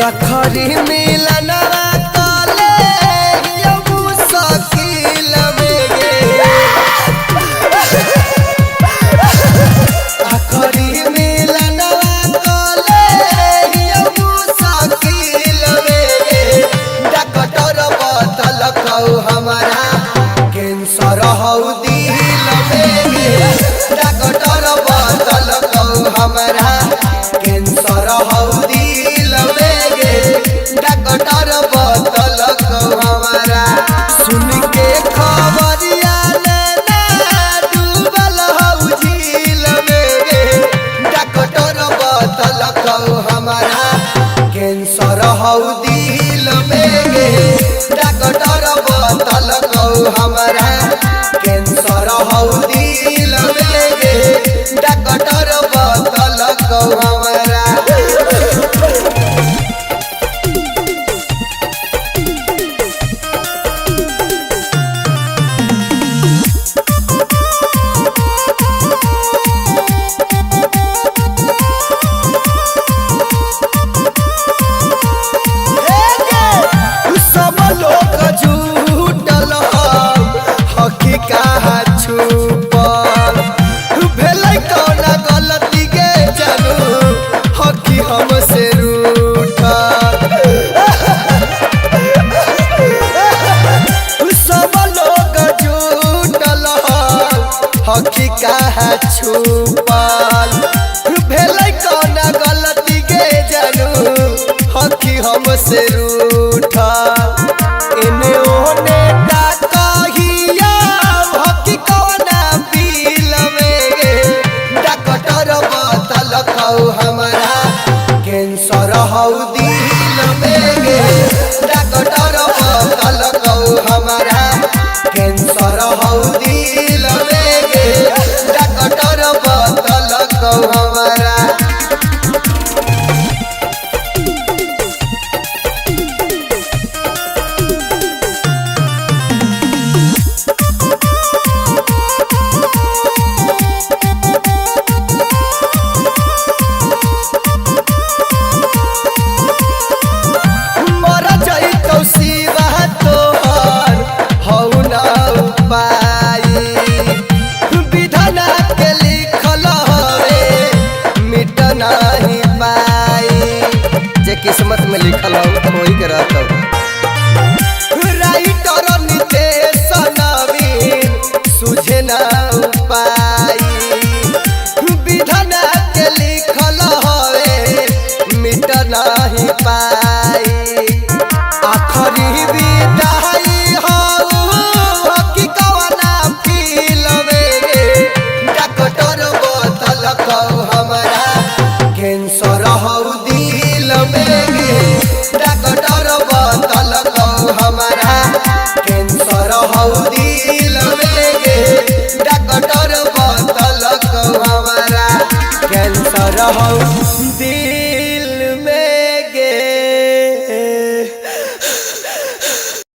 रखरी मिलना काले यमु सकील में गे रखरी मिलना काले यमु सकील में गे डॉक्टर बतल कहू हमारा कैंसर हौ दिल में गे डॉक्टर बतल कहू हमारा कैंसर हौ दिल में डॉक्टर बतल हमारा सुन के खबरिया डूबल हौ झील में गे डॉक्टर बतल हमारा कैंसर हौ दिल में गे डॉक्टर बतल हमारा कैंसर हौ दिल में गे डॉक्टर बतल हमारा छुपल भेलै कौना गलती के जानू हकी हमसे रूठल सब लोग जुटल हकी कहा छुपल भेलै कौना